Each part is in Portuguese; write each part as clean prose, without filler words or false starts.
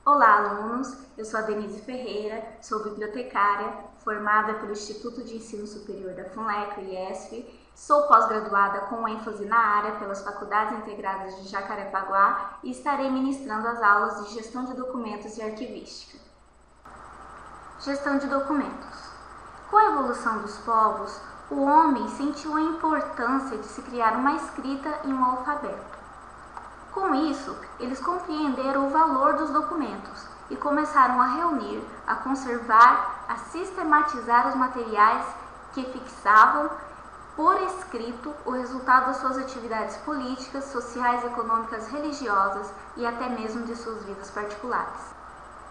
Olá, alunos! Eu sou a Denise Ferreira, sou bibliotecária, formada pelo Instituto de Ensino Superior da FUNLECO e IESF, sou pós-graduada com ênfase na área pelas Faculdades Integradas de Jacarepaguá e estarei ministrando as aulas de Gestão de Documentos e Arquivística. Gestão de documentos. Com a evolução dos povos, o homem sentiu a importância de se criar uma escrita e um alfabeto. Com isso, eles compreenderam o valor dos documentos e começaram a reunir, a conservar, a sistematizar os materiais que fixavam por escrito o resultado das suas atividades políticas, sociais, econômicas, religiosas e até mesmo de suas vidas particulares.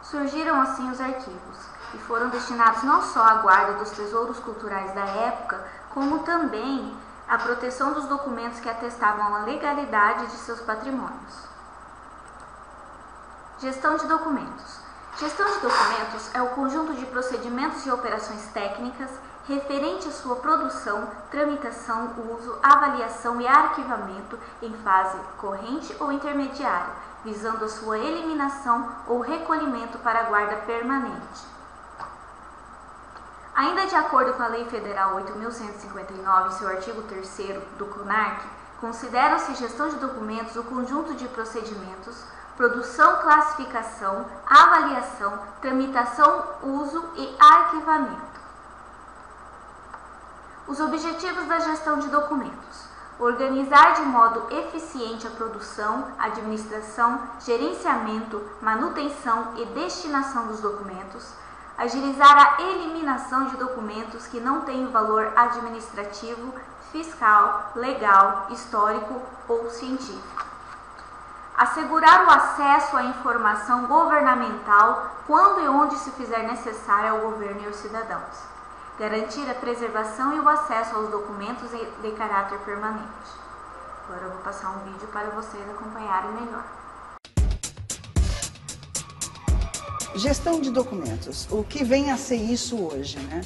Surgiram assim os arquivos e foram destinados não só à guarda dos tesouros culturais da época, como também a proteção dos documentos que atestavam a legalidade de seus patrimônios. Gestão de documentos. Gestão de documentos é o conjunto de procedimentos e operações técnicas referente à sua produção, tramitação, uso, avaliação e arquivamento em fase corrente ou intermediária, visando a sua eliminação ou recolhimento para a guarda permanente. Ainda de acordo com a Lei Federal 8.159, seu artigo 3º do CONARC, considera-se gestão de documentos o conjunto de procedimentos, produção, classificação, avaliação, tramitação, uso e arquivamento. Os objetivos da gestão de documentos: organizar de modo eficiente a produção, administração, gerenciamento, manutenção e destinação dos documentos, agilizar a eliminação de documentos que não têm valor administrativo, fiscal, legal, histórico ou científico. Assegurar o acesso à informação governamental quando e onde se fizer necessário ao governo e aos cidadãos. Garantir a preservação e o acesso aos documentos de caráter permanente. Agora eu vou passar um vídeo para vocês acompanharem melhor. Gestão de documentos, o que vem a ser isso hoje, né?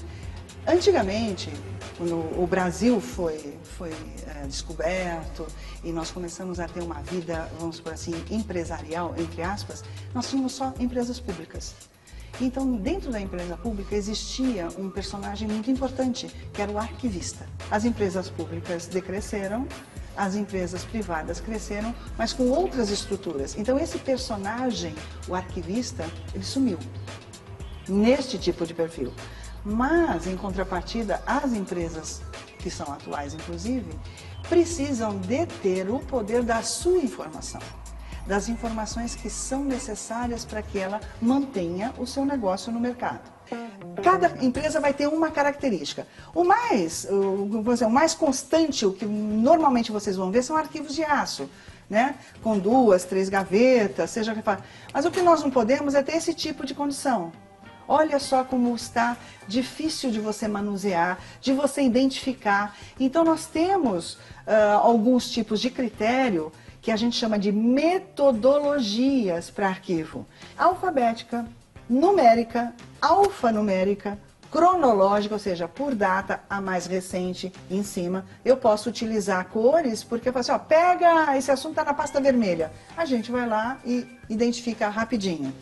Antigamente, quando o Brasil foi descoberto e nós começamos a ter uma vida, vamos supor assim, empresarial, entre aspas, nós tínhamos só empresas públicas. Então, dentro da empresa pública existia um personagem muito importante, que era o arquivista. As empresas públicas decresceram, as empresas privadas cresceram, mas com outras estruturas. Então, esse personagem, o arquivista, ele sumiu neste tipo de perfil. Mas, em contrapartida, as empresas, que são atuais inclusive, precisam deter o poder da sua informação, das informações que são necessárias para que ela mantenha o seu negócio no mercado. Cada empresa vai ter uma característica. O mais constante, o que normalmente vocês vão ver, são arquivos de aço, né? Com 2, 3 gavetas, seja o que for. Mas o que nós não podemos é ter esse tipo de condição. Olha só como está difícil de você manusear, de você identificar. Então nós temos alguns tipos de critério que a gente chama de metodologias para arquivo. Alfabética, numérica, alfanumérica, cronológica, ou seja, por data, a mais recente em cima. Eu posso utilizar cores, porque eu falo assim, ó, pega, esse assunto está na pasta vermelha. A gente vai lá e identifica rapidinho.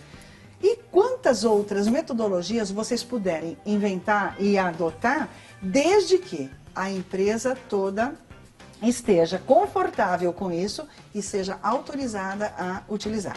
E quantas outras metodologias vocês puderem inventar e adotar, desde que a empresa toda esteja confortável com isso e seja autorizada a utilizar.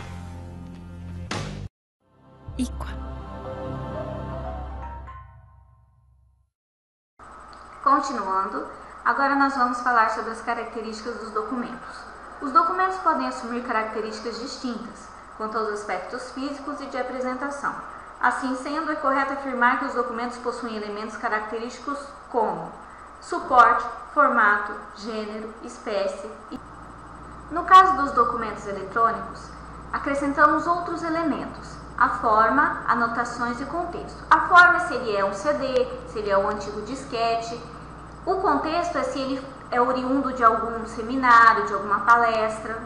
Continuando, agora nós vamos falar sobre as características dos documentos. Os documentos podem assumir características distintas quanto aos aspectos físicos e de apresentação. Assim sendo, é correto afirmar que os documentos possuem elementos característicos como suporte, formato, gênero, espécie. No caso dos documentos eletrônicos, acrescentamos outros elementos: a forma, anotações e contexto. A forma seria um CD, seria um antigo disquete. O contexto é se ele é oriundo de algum seminário, de alguma palestra.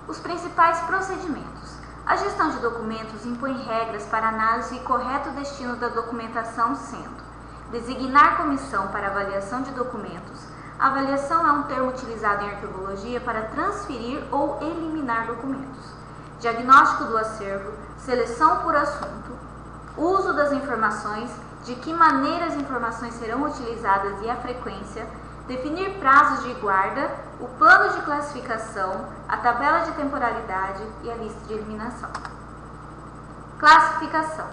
Os principais procedimentos. A gestão de documentos impõe regras para análise e correto destino da documentação, sendo: designar comissão para avaliação de documentos. A avaliação é um termo utilizado em arquivologia para transferir ou eliminar documentos. diagnóstico do acervo, seleção por assunto, uso das informações, de que maneira as informações serão utilizadas e a frequência, definir prazos de guarda, o plano de classificação, a tabela de temporalidade e a lista de eliminação. Classificação.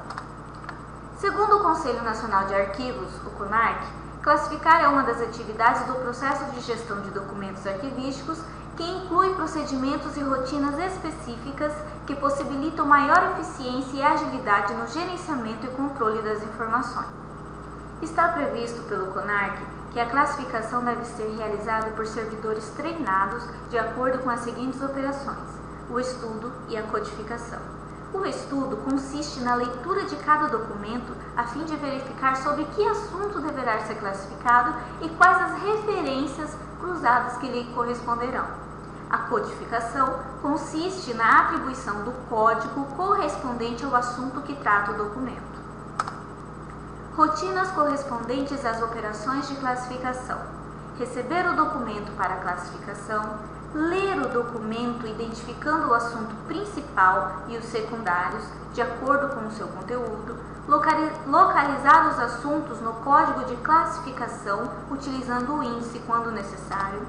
Segundo o Conselho Nacional de Arquivos, o CONARC, classificar é uma das atividades do processo de gestão de documentos arquivísticos que inclui procedimentos e rotinas específicas que possibilitam maior eficiência e agilidade no gerenciamento e controle das informações. Está previsto pelo CONARC que a classificação deve ser realizada por servidores treinados de acordo com as seguintes operações: o estudo e a codificação. O estudo consiste na leitura de cada documento a fim de verificar sobre que assunto deverá ser classificado e quais as referências cruzadas que lhe corresponderão. A codificação consiste na atribuição do código correspondente ao assunto que trata o documento. Rotinas correspondentes às operações de classificação: receber o documento para classificação, ler o documento identificando o assunto principal e os secundários, de acordo com o seu conteúdo, localizar os assuntos no código de classificação, utilizando o índice quando necessário,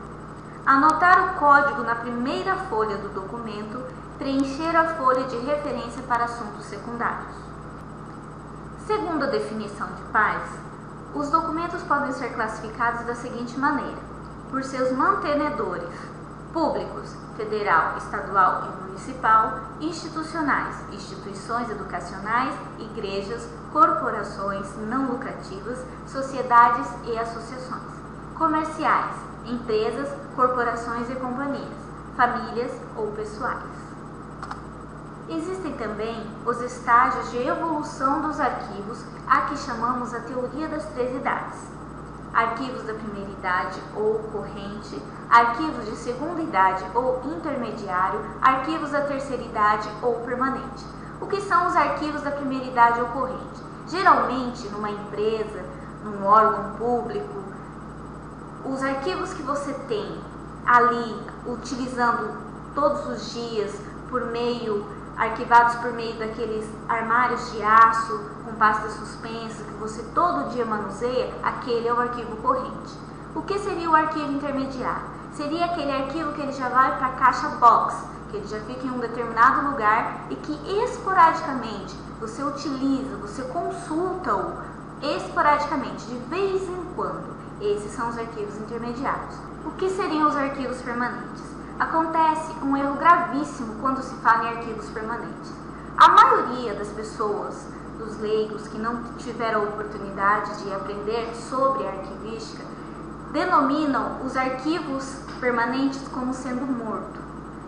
anotar o código na primeira folha do documento, preencher a folha de referência para assuntos secundários. Segundo a definição de Paz, os documentos podem ser classificados da seguinte maneira: por seus mantenedores públicos, federal, estadual e municipal, institucionais, instituições educacionais, igrejas, corporações não lucrativas, sociedades e associações, comerciais, empresas, corporações e companhias, famílias ou pessoais. Existem também os estágios de evolução dos arquivos, a que chamamos a teoria das 3 idades: arquivos da primeira idade ou corrente, arquivos de segunda idade ou intermediário, arquivos da terceira idade ou permanente. O que são os arquivos da primeira idade ou corrente? Geralmente, numa empresa, num órgão público, os arquivos que você tem ali, utilizando todos os dias, arquivados por meio daqueles armários de aço com pasta suspensa que você todo dia manuseia, aquele é o arquivo corrente. O que seria o arquivo intermediário? Seria aquele arquivo que ele já vai para a caixa box, que ele já fica em um determinado lugar e que esporadicamente você utiliza, você consulta-o esporadicamente, de vez em quando. Esses são os arquivos intermediários. O que seriam os arquivos permanentes? Acontece um erro gravíssimo quando se fala em arquivos permanentes. A maioria das pessoas, dos leigos que não tiveram a oportunidade de aprender sobre arquivística, denominam os arquivos permanentes como sendo morto.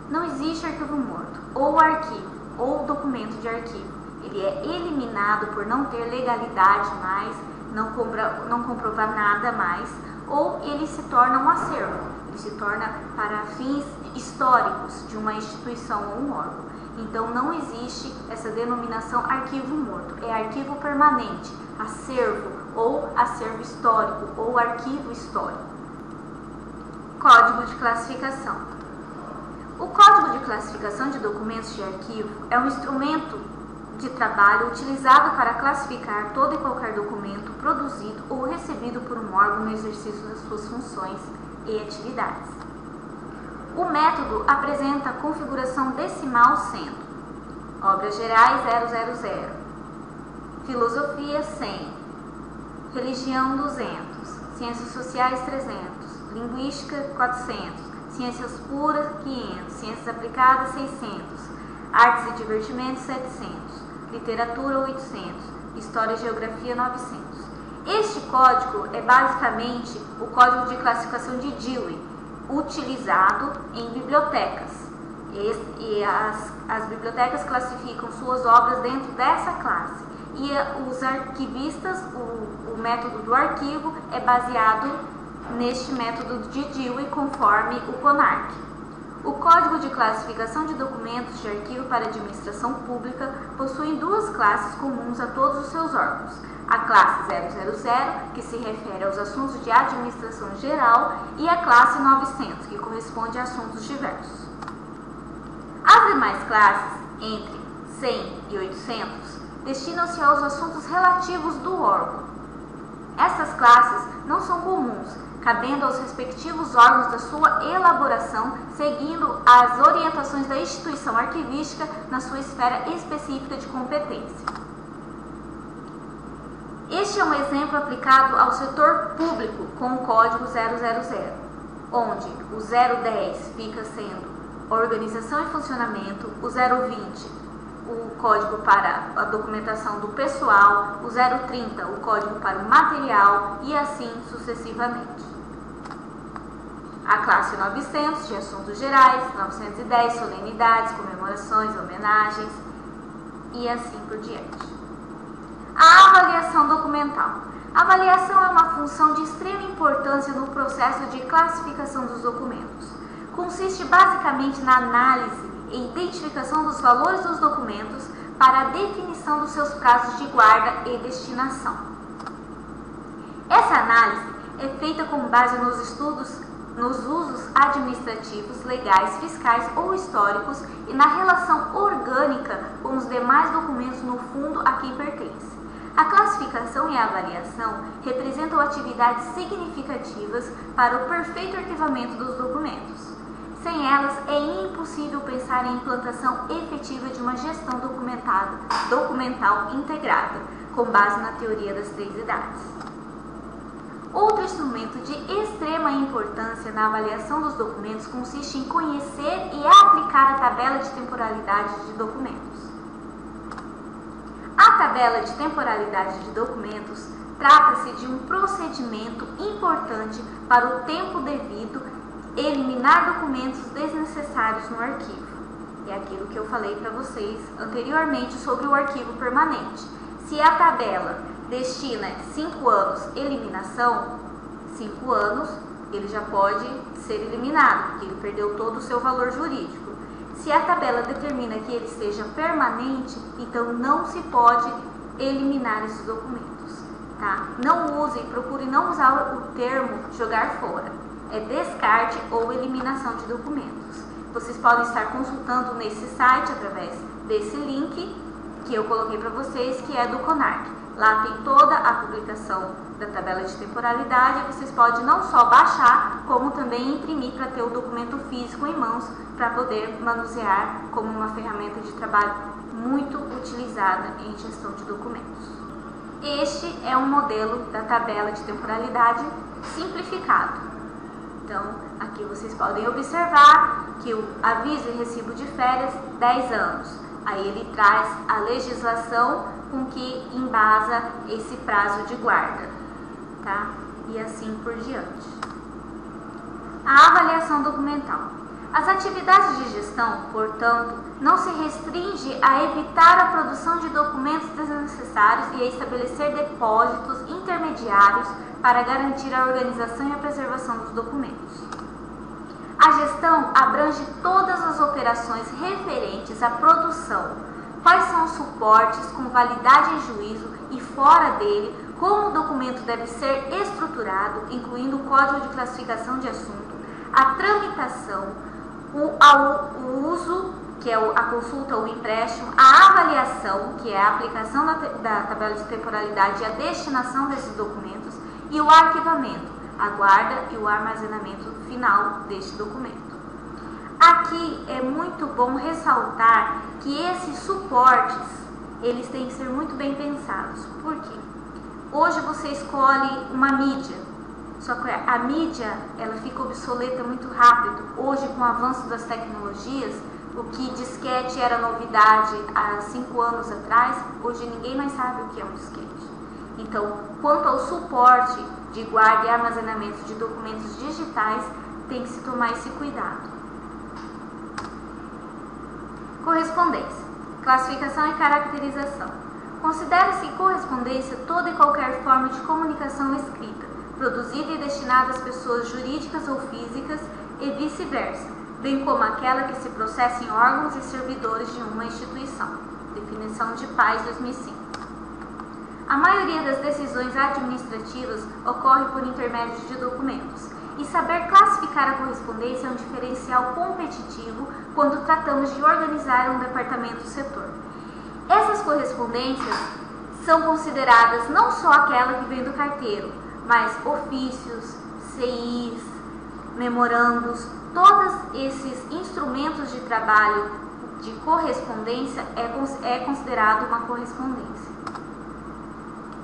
Não existe arquivo morto. Ou arquivo, ou documento de arquivo. Ele é eliminado por não ter legalidade mais, não comprovar nada mais, ou ele se torna um acervo. Ele se torna para fins históricos de uma instituição ou um órgão. Então não existe essa denominação arquivo morto, é arquivo permanente, acervo ou acervo histórico ou arquivo histórico. Código de classificação. O Código de Classificação de Documentos de Arquivo é um instrumento de trabalho utilizado para classificar todo e qualquer documento produzido ou recebido por um órgão no exercício das suas funções e atividades. O método apresenta a configuração decimal sendo obras gerais 000, filosofia 100, religião 200, ciências sociais 300, linguística 400, ciências puras 500, ciências aplicadas 600, artes e divertimentos 700, literatura 800, história e geografia 900. Este código é basicamente o código de classificação de Dewey, utilizado em bibliotecas. E as bibliotecas classificam suas obras dentro dessa classe. E os arquivistas, o método do arquivo é baseado neste método de Dewey, conforme o CONARC. O Código de Classificação de Documentos de Arquivo para Administração Pública possui 2 classes comuns a todos os seus órgãos. A classe 000, que se refere aos assuntos de administração geral, e a classe 900, que corresponde a assuntos diversos. As As demais classes, entre 100 e 800, destinam-se aos assuntos relativos do órgão. Essas classes não são comuns, cabendo aos respectivos órgãos da sua elaboração, seguindo as orientações da instituição arquivística na sua esfera específica de competência. Este é um exemplo aplicado ao setor público com o código 000, onde o 010 fica sendo organização e funcionamento, o 020 o código para a documentação do pessoal, o 030 o código para o material e assim sucessivamente. A classe 900 de assuntos gerais, 910 solenidades, comemorações, homenagens e assim por diante. A avaliação documental. A avaliação é uma função de extrema importância no processo de classificação dos documentos. Consiste basicamente na análise e identificação dos valores dos documentos para a definição dos seus prazos de guarda e destinação. Essa análise é feita com base nos estudos nos usos administrativos, legais, fiscais ou históricos e na relação orgânica com os demais documentos no fundo a quem pertence. A classificação e a avaliação representam atividades significativas para o perfeito arquivamento dos documentos. Sem elas, é impossível pensar em implantação efetiva de uma gestão documental integrada, com base na teoria das 3 idades. Outro instrumento de extrema importância na avaliação dos documentos consiste em conhecer e aplicar a tabela de temporalidade de documentos. A tabela de temporalidade de documentos trata-se de um procedimento importante para o tempo devido eliminar documentos desnecessários no arquivo. É aquilo que eu falei para vocês anteriormente sobre o arquivo permanente. Se a tabela destina 5 anos eliminação, 5 anos ele já pode ser eliminado, porque ele perdeu todo o seu valor jurídico. Se a tabela determina que ele seja permanente, então não se pode eliminar esses documentos, tá? Não use, procure não usar o termo jogar fora. É descarte ou eliminação de documentos. Vocês podem estar consultando nesse site através desse link que eu coloquei para vocês, que é do CONARC. Lá tem toda a publicação da tabela de temporalidade. Vocês podem não só baixar, como também imprimir para ter o documento físico em mãos, para poder manusear como uma ferramenta de trabalho muito utilizada em gestão de documentos. Este é um modelo da tabela de temporalidade simplificado. Então, aqui vocês podem observar que o aviso e recibo de férias, 10 anos. Aí ele traz a legislação com que embasa esse prazo de guarda, tá? E assim por diante. A avaliação documental. As atividades de gestão, portanto, não se restringe a evitar a produção de documentos desnecessários e a estabelecer depósitos intermediários para garantir a organização e a preservação dos documentos. A gestão abrange todas as operações referentes à produção, quais são os suportes com validade em juízo e fora dele, como o documento deve ser estruturado, incluindo o código de classificação de assunto, a tramitação, o uso, que é a consulta ou empréstimo, a avaliação, que é a aplicação da tabela de temporalidade e a destinação desses documentos, e o arquivamento, a guarda e o armazenamento final deste documento. Aqui é muito bom ressaltar que esses suportes, eles têm que ser muito bem pensados. Por quê? Hoje você escolhe uma mídia, só que a mídia ela fica obsoleta muito rápido. Hoje, com o avanço das tecnologias, o que disquete era novidade há 5 anos atrás, hoje ninguém mais sabe o que é um disquete. Então, quanto ao suporte de guarda e armazenamento de documentos digitais, tem que se tomar esse cuidado. Correspondência, classificação e caracterização. Considera-se correspondência toda e qualquer forma de comunicação escrita, produzida e destinada às pessoas jurídicas ou físicas e vice-versa, bem como aquela que se processa em órgãos e servidores de uma instituição. Definição de Paz, 2005. A maioria das decisões administrativas ocorre por intermédio de documentos. E saber classificar a correspondência é um diferencial competitivo quando tratamos de organizar um departamento ou setor. Essas correspondências são consideradas não só aquela que vem do carteiro, mas ofícios, CIs, memorandos, todos esses instrumentos de trabalho de correspondência é considerado uma correspondência.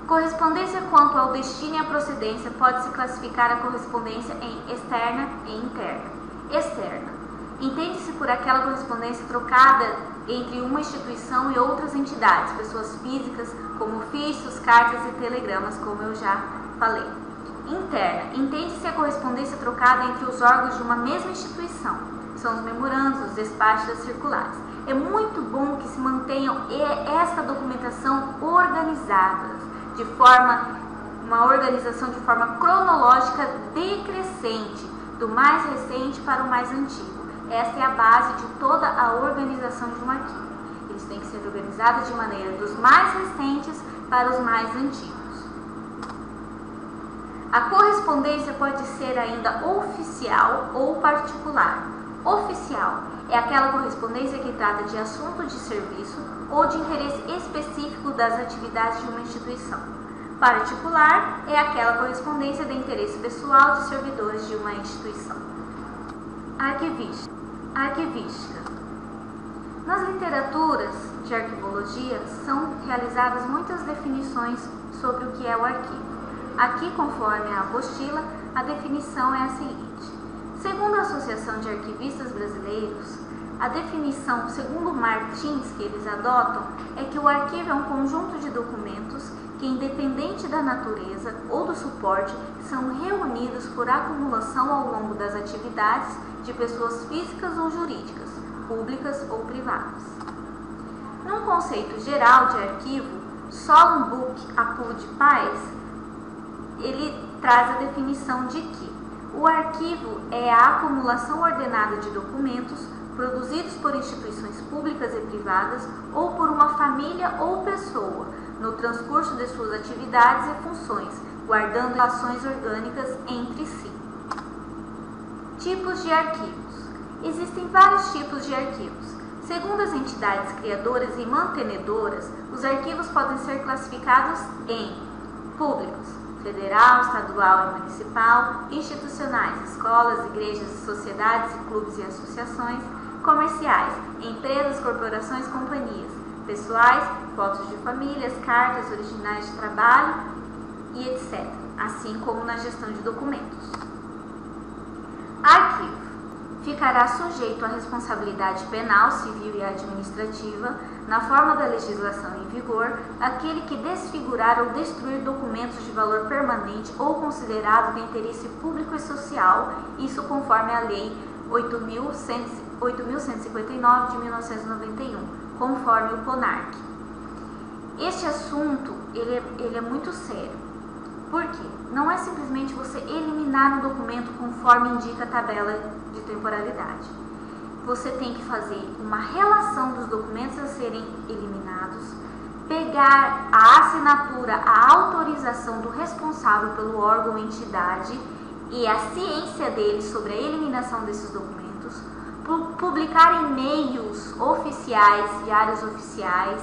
Correspondência quanto ao destino e à procedência pode-se classificar a correspondência em externa e interna. Externa. Entende-se por aquela correspondência trocada entre uma instituição e outras entidades, pessoas físicas, como ofícios, cartas e telegramas, como eu já falei. Interna. Entende-se a correspondência trocada entre os órgãos de uma mesma instituição. São os memorandos, os despachos e as circulares. É muito bom que se mantenham esta documentação organizada, uma organização de forma cronológica decrescente, do mais recente para o mais antigo. Essa é a base de toda a organização de um arquivo. Eles têm que ser organizados de maneira dos mais recentes para os mais antigos. A correspondência pode ser ainda oficial ou particular. Oficial é aquela correspondência que trata de assunto de serviço ou de interesse específico das atividades de uma instituição. Particular é aquela correspondência de interesse pessoal de servidores de uma instituição. Arquivística. Nas literaturas de arquivologia são realizadas muitas definições sobre o que é o arquivo. Aqui, conforme a apostila, a definição é a seguinte. Segundo a Associação de Arquivistas Brasileiros, a definição, segundo Martins, que eles adotam, é que o arquivo é um conjunto de documentos que, independente da natureza ou do suporte, são reunidos por acumulação ao longo das atividades de pessoas físicas ou jurídicas, públicas ou privadas. Num conceito geral de arquivo, Solon Book Apud Paes, ele traz a definição de que o arquivo é a acumulação ordenada de documentos produzidos por instituições públicas e privadas ou por uma família ou pessoa no transcurso de suas atividades e funções, guardando relações orgânicas entre si. Tipos de arquivos. Existem vários tipos de arquivos. Segundo as entidades criadoras e mantenedoras, os arquivos podem ser classificados em públicos, federal, estadual e municipal, institucionais, escolas, igrejas, sociedades, clubes e associações, comerciais, empresas, corporações, companhias, pessoais, fotos de famílias, cartas, originais de trabalho e etc., assim como na gestão de documentos. Arquivo. Ficará sujeito à responsabilidade penal, civil e administrativa, na forma da legislação em vigor, aquele que desfigurar ou destruir documentos de valor permanente ou considerado de interesse público e social, isso conforme a Lei 8.159 de 1991, conforme o CONARC. Este assunto ele é muito sério. Por quê? Não é simplesmente você eliminar um documento conforme indica a tabela de temporalidade. Você tem que fazer uma relação dos documentos a serem eliminados, pegar a assinatura, a autorização do responsável pelo órgão ou entidade e a ciência dele sobre a eliminação desses documentos, publicar em meios oficiais, diários oficiais,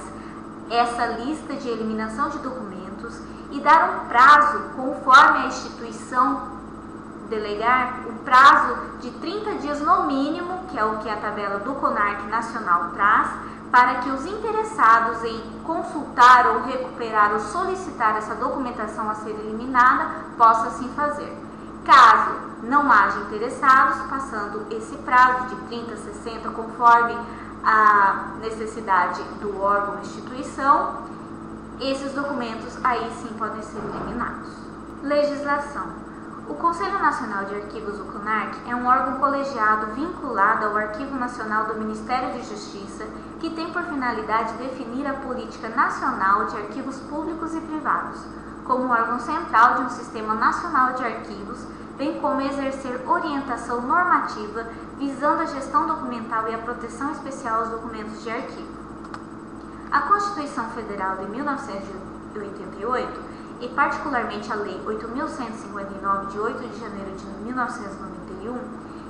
essa lista de eliminação de documentos e dar um prazo, conforme a instituição delegar, um prazo de 30 dias no mínimo, que é o que a tabela do CONARC nacional traz, para que os interessados em consultar ou recuperar ou solicitar essa documentação a ser eliminada possam assim fazer. Caso não haja interessados, passando esse prazo de 30 a 60, conforme a necessidade do órgão ou instituição, esses documentos aí sim podem ser eliminados. Legislação. O Conselho Nacional de Arquivos, o CONARC, é um órgão colegiado vinculado ao Arquivo Nacional do Ministério de Justiça, que tem por finalidade definir a política nacional de arquivos públicos e privados, como órgão central de um sistema nacional de arquivos, bem como exercer orientação normativa visando a gestão documental e a proteção especial aos documentos de arquivo. A Constituição Federal de 1988 e particularmente a Lei 8.159, de 8 de janeiro de 1991,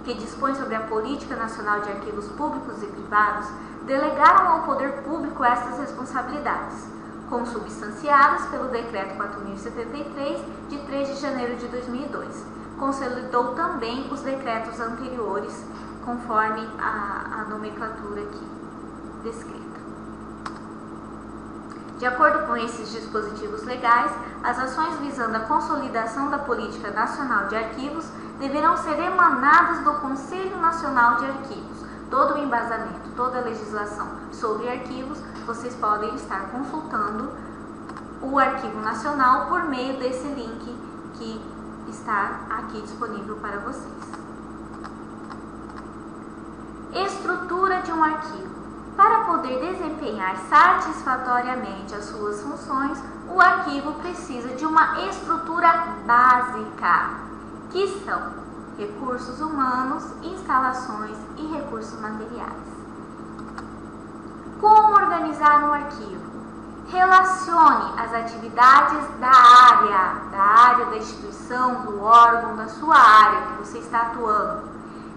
que dispõe sobre a Política Nacional de Arquivos Públicos e Privados, delegaram ao poder público estas responsabilidades, consubstanciadas pelo Decreto 4.073, de 3 de janeiro de 2002. Consolidou também os decretos anteriores, conforme a nomenclatura aqui descrita. De acordo com esses dispositivos legais, as ações visando a consolidação da Política Nacional de Arquivos deverão ser emanadas do Conselho Nacional de Arquivos. Todo o embasamento, toda a legislação sobre arquivos, vocês podem estar consultando o Arquivo Nacional por meio desse link que está aqui disponível para vocês. Estrutura de um arquivo. Para poder desempenhar satisfatoriamente as suas funções, o arquivo precisa de uma estrutura básica, que são recursos humanos, instalações e recursos materiais. Como organizar um arquivo? Relacione as atividades da área da instituição, do órgão, da sua área que você está atuando.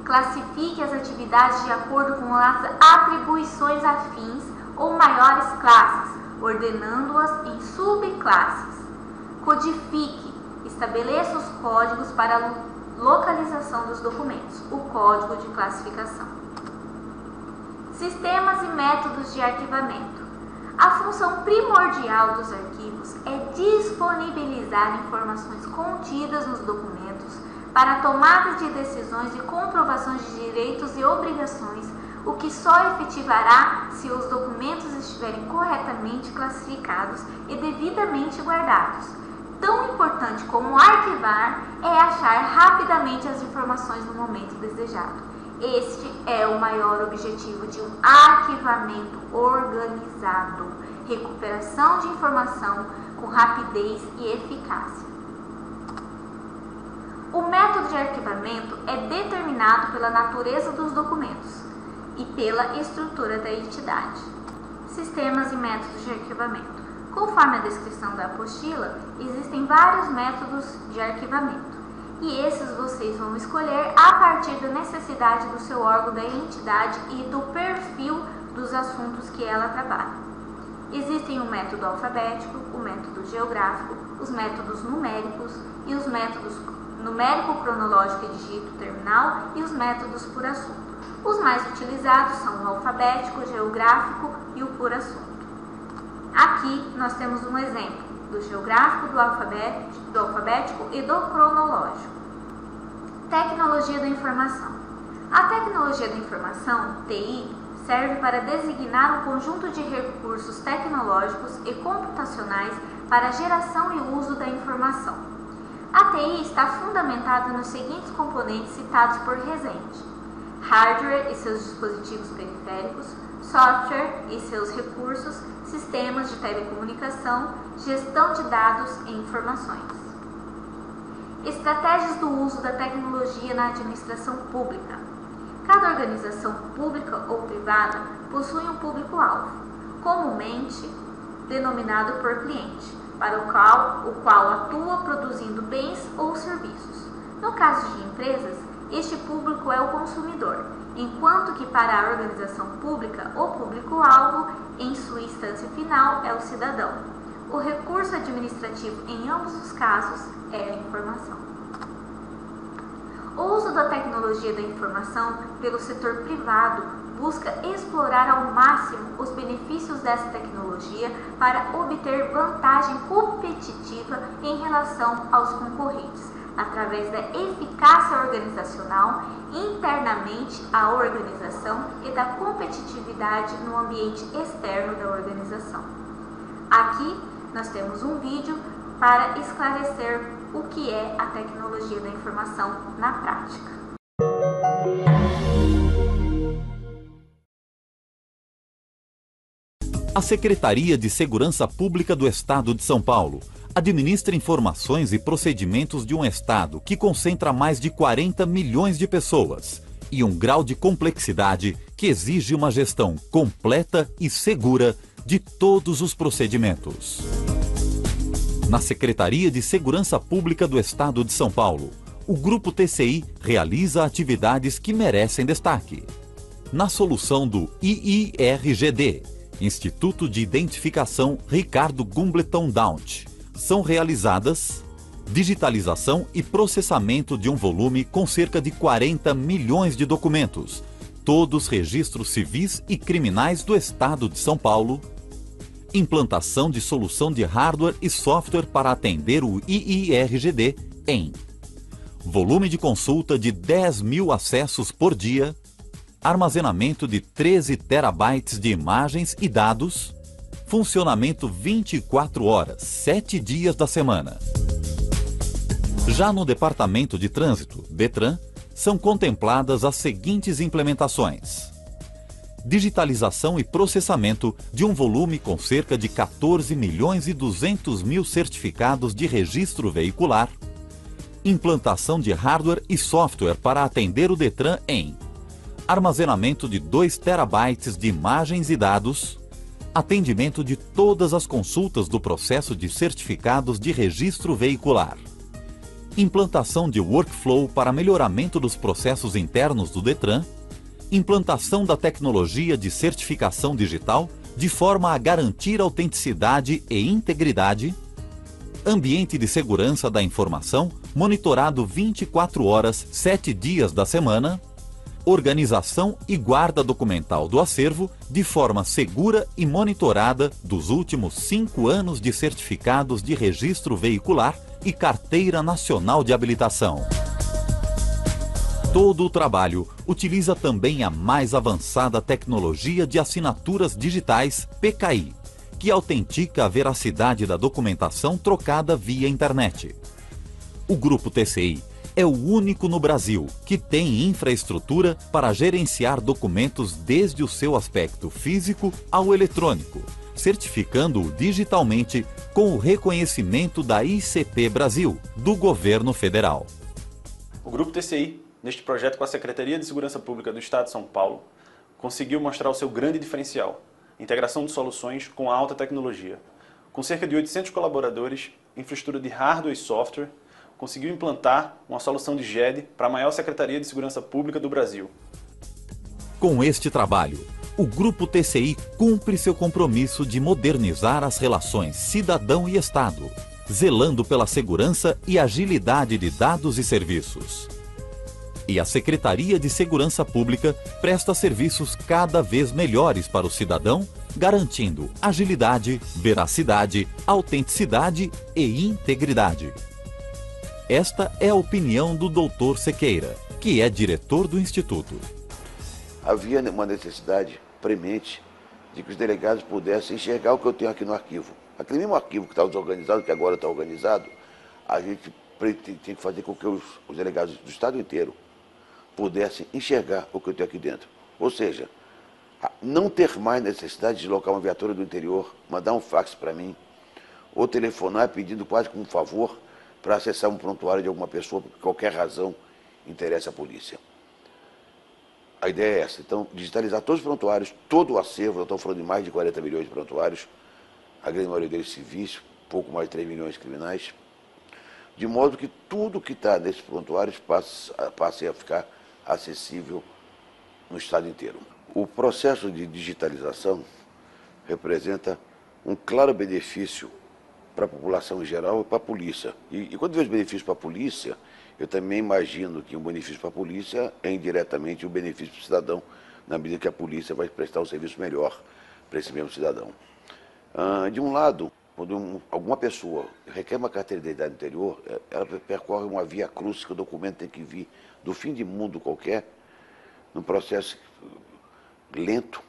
Classifique as atividades de acordo com as atribuições afins ou maiores classes, ordenando-as em subclasses. Codifique, estabeleça os códigos para a localização dos documentos, o código de classificação. Sistemas e métodos de arquivamento. A função primordial dos arquivos é disponibilizar informações contidas nos documentos para a tomada de decisões e comprovações de direitos e obrigações, o que só efetivará se os documentos estiverem corretamente classificados e devidamente guardados. Tão importante como arquivar é achar rapidamente as informações no momento desejado. Este é o maior objetivo de um arquivamento organizado, recuperação de informação com rapidez e eficácia. O método de arquivamento é determinado pela natureza dos documentos e pela estrutura da entidade. Sistemas e métodos de arquivamento. Conforme a descrição da apostila, existem vários métodos de arquivamento, e esses vocês vão escolher a partir da necessidade do seu órgão, da entidade e do perfil dos assuntos que ela trabalha. Existem o método alfabético, o método geográfico, os métodos numéricos e os métodos numérico, cronológico e dígito terminal e os métodos por assunto. Os mais utilizados são o alfabético, o geográfico e o por assunto. Aqui nós temos um exemplo do geográfico, do alfabético e do cronológico. Tecnologia da informação. A tecnologia da informação, TI, serve para designar um conjunto de recursos tecnológicos e computacionais para a geração e uso da informação. A TI está fundamentada nos seguintes componentes citados por Rezende: hardware e seus dispositivos periféricos, software e seus recursos, sistemas de telecomunicação, gestão de dados e informações. Estratégias do uso da tecnologia na administração pública. Cada organização pública ou privada possui um público-alvo, comumente denominado por cliente, para o qual atua produzindo bens ou serviços. No caso de empresas, este público é o consumidor, enquanto que para a organização pública, o público-alvo, em sua instância final, é o cidadão. O recurso administrativo, em ambos os casos, é a informação. O uso da tecnologia da informação pelo setor privado busca explorar ao máximo os benefícios dessa tecnologia para obter vantagem competitiva em relação aos concorrentes, através da eficácia organizacional internamente à organização e da competitividade no ambiente externo da organização. Aqui nós temos um vídeo para esclarecer o que é a tecnologia da informação na prática. A Secretaria de Segurança Pública do Estado de São Paulo administra informações e procedimentos de um Estado que concentra mais de 40 milhões de pessoas e um grau de complexidade que exige uma gestão completa e segura de todos os procedimentos. Na Secretaria de Segurança Pública do Estado de São Paulo, o Grupo TCI realiza atividades que merecem destaque. Na solução do IIRGD, Instituto de Identificação Ricardo Gumbleton Daunt, são realizadas digitalização e processamento de um volume com cerca de 40 milhões de documentos, todos registros civis e criminais do Estado de São Paulo, implantação de solução de hardware e software para atender o IIRGD em volume de consulta de 10 mil acessos por dia, armazenamento de 13 terabytes de imagens e dados, funcionamento 24 horas, 7 dias da semana. Já no Departamento de Trânsito, DETRAN, são contempladas as seguintes implementações: digitalização e processamento de um volume com cerca de 14 milhões e 200 mil certificados de registro veicular, implantação de hardware e software para atender o DETRAN em armazenamento de 2 terabytes de imagens e dados, atendimento de todas as consultas do processo de certificados de registro veicular, implantação de workflow para melhoramento dos processos internos do DETRAN, implantação da tecnologia de certificação digital de forma a garantir autenticidade e integridade, ambiente de segurança da informação monitorado 24 horas, 7 dias da semana, organização e guarda documental do acervo de forma segura e monitorada dos últimos 5 anos de certificados de registro veicular e carteira nacional de habilitação. Todo o trabalho utiliza também a mais avançada tecnologia de assinaturas digitais PKI, que autentica a veracidade da documentação trocada via internet. O Grupo TCI é o único no Brasil que tem infraestrutura para gerenciar documentos desde o seu aspecto físico ao eletrônico, certificando-o digitalmente com o reconhecimento da ICP Brasil, do Governo Federal. O Grupo TCI, neste projeto com a Secretaria de Segurança Pública do Estado de São Paulo, conseguiu mostrar o seu grande diferencial: integração de soluções com alta tecnologia. Com cerca de 800 colaboradores, infraestrutura de hardware e software, conseguiu implantar uma solução de GED para a maior Secretaria de Segurança Pública do Brasil. Com este trabalho, o Grupo TCI cumpre seu compromisso de modernizar as relações cidadão e Estado, zelando pela segurança e agilidade de dados e serviços. E a Secretaria de Segurança Pública presta serviços cada vez melhores para o cidadão, garantindo agilidade, veracidade, autenticidade e integridade. Esta é a opinião do Dr. Sequeira, que é diretor do Instituto. Havia uma necessidade premente de que os delegados pudessem enxergar o que eu tenho aqui no arquivo. Aquele mesmo arquivo que está desorganizado, que agora está organizado, a gente tem que fazer com que os delegados do Estado inteiro pudessem enxergar o que eu tenho aqui dentro. Ou seja, não ter mais necessidade de deslocar uma viatura do interior, mandar um fax para mim, ou telefonar pedindo quase como um favor para acessar um prontuário de alguma pessoa, por qualquer razão interessa à polícia. A ideia é essa. Então, digitalizar todos os prontuários, todo o acervo, eu estou falando de mais de 40 milhões de prontuários, a grande maioria deles civis, pouco mais de 3 milhões de criminais, de modo que tudo que está nesses prontuários passe a ficar acessível no Estado inteiro. O processo de digitalização representa um claro benefício para a população em geral e para a polícia. E quando eu vejo benefício para a polícia, eu também imagino que um benefício para a polícia é indiretamente um benefício para o cidadão, na medida que a polícia vai prestar um serviço melhor para esse mesmo cidadão. De um lado, quando alguma pessoa requer uma carteira de identidade interior, ela percorre uma via cruz que o documento tem que vir do fim de mundo qualquer, num processo lento,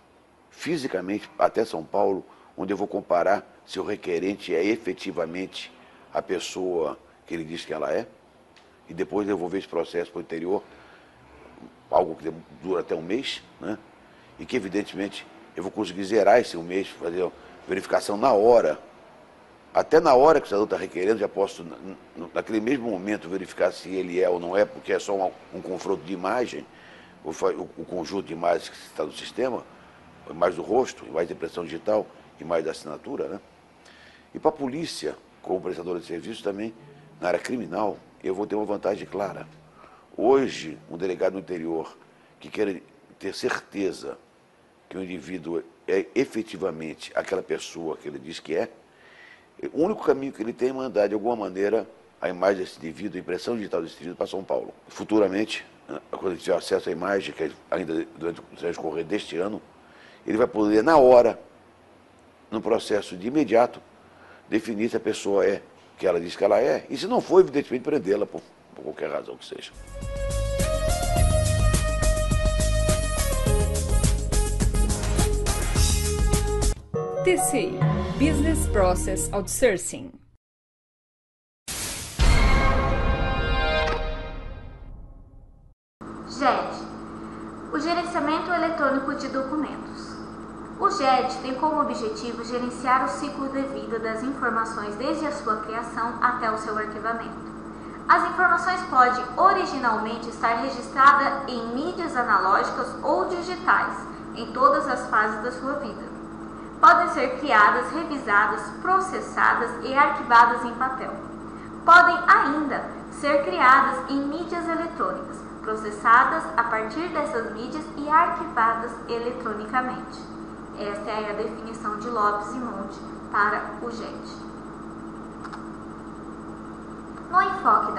fisicamente, até São Paulo, onde eu vou comparar se o requerente é efetivamente a pessoa que ele diz que ela é, e depois devolver esse processo para o interior, algo que dura até um mês, né? E que, evidentemente, eu vou conseguir zerar esse um mês, fazer a verificação na hora. Até na hora que o cidadão está requerendo, já posso, naquele mesmo momento, verificar se ele é ou não é, porque é só um confronto de imagem, o conjunto de imagens que está no sistema, mais do rosto, mais da impressão digital e mais da assinatura, né? E para a polícia, como prestador de serviço também, na área criminal, eu vou ter uma vantagem clara. Hoje, um delegado no interior que quer ter certeza que o indivíduo é efetivamente aquela pessoa que ele diz que é, o único caminho que ele tem é mandar, de alguma maneira, a imagem desse indivíduo, a impressão digital desse indivíduo para São Paulo. Futuramente, quando ele tiver acesso à imagem, que ainda durante o transcorrer deste ano, ele vai poder, na hora, no processo de imediato, definir se a pessoa é o que ela diz que ela é, e se não for, evidentemente, prendê-la por qualquer razão que seja. TCI – Business Process Outsourcing. GED – o Gerenciamento Eletrônico de Documentos. O GED tem como objetivo gerenciar o ciclo de vida das informações desde a sua criação até o seu arquivamento. As informações podem originalmente estar registradas em mídias analógicas ou digitais, em todas as fases da sua vida. Podem ser criadas, revisadas, processadas e arquivadas em papel. Podem ainda ser criadas em mídias eletrônicas, processadas a partir dessas mídias e arquivadas eletronicamente. Esta é a definição de Lopes e Monte para o GED. No enfoque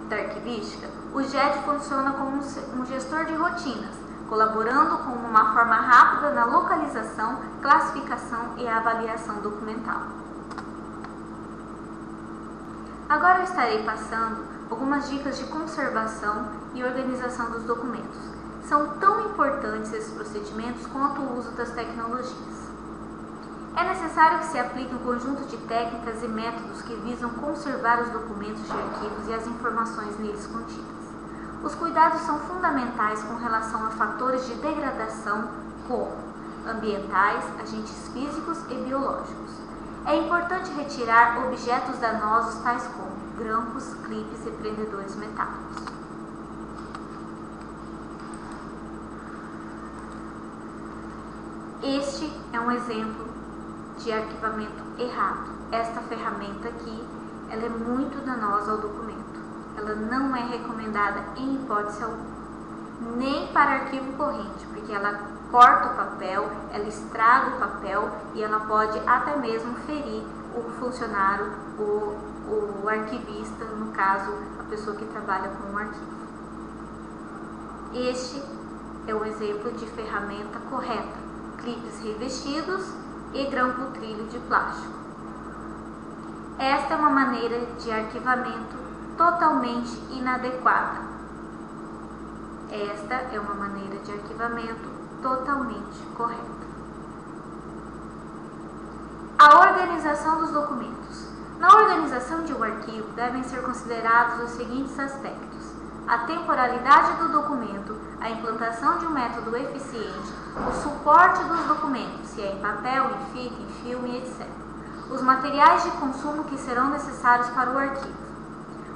da arquivística, o GED funciona como um gestor de rotinas, colaborando com uma forma rápida na localização, classificação e avaliação documental. Agora eu estarei passando algumas dicas de conservação e organização dos documentos. São tão importantes esses procedimentos quanto o uso das tecnologias. É necessário que se aplique um conjunto de técnicas e métodos que visam conservar os documentos de arquivos e as informações neles contidas. Os cuidados são fundamentais com relação a fatores de degradação como ambientais, agentes físicos e biológicos. É importante retirar objetos danosos tais como grampos, clipes e prendedores metálicos. Este é um exemplo de arquivamento errado. Esta ferramenta aqui, ela é muito danosa ao documento. Ela não é recomendada em hipótese alguma, nem para arquivo corrente, porque ela corta o papel, ela estraga o papel e ela pode até mesmo ferir o funcionário, o arquivista, no caso, a pessoa que trabalha com um arquivo. Este é um exemplo de ferramenta correta, clipes revestidos e grampo trilho de plástico. Esta é uma maneira de arquivamento totalmente inadequada. Esta é uma maneira de arquivamento totalmente correta. A organização dos documentos. Na organização de um arquivo devem ser considerados os seguintes aspectos: a temporalidade do documento, a implantação de um método eficiente, o suporte dos documentos, se é em papel, em fita, em filme, etc. Os materiais de consumo que serão necessários para o arquivo.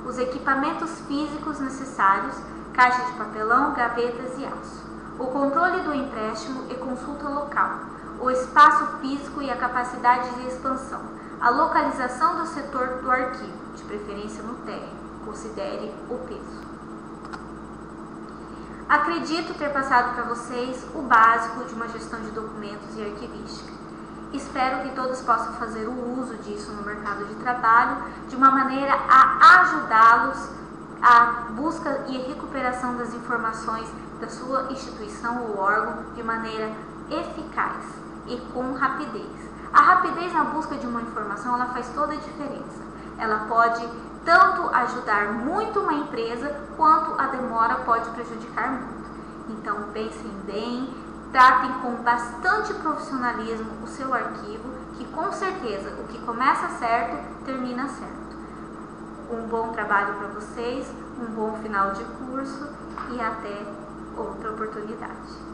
Os equipamentos físicos necessários, caixa de papelão, gavetas e aço. O controle do empréstimo e consulta local. O espaço físico e a capacidade de expansão. A localização do setor do arquivo, de preferência no térreo. Considere o peso. Acredito ter passado para vocês o básico de uma gestão de documentos e arquivística. Espero que todos possam fazer o uso disso no mercado de trabalho, de uma maneira a ajudá-los à busca e recuperação das informações da sua instituição ou órgão de maneira eficaz e com rapidez. A rapidez na busca de uma informação, ela faz toda a diferença. Ela pode tanto ajudar muito uma empresa, quanto a demora pode prejudicar muito. Então, pensem bem, tratem com bastante profissionalismo o seu arquivo, que com certeza o que começa certo, termina certo. Um bom trabalho para vocês, um bom final de curso e até outra oportunidade.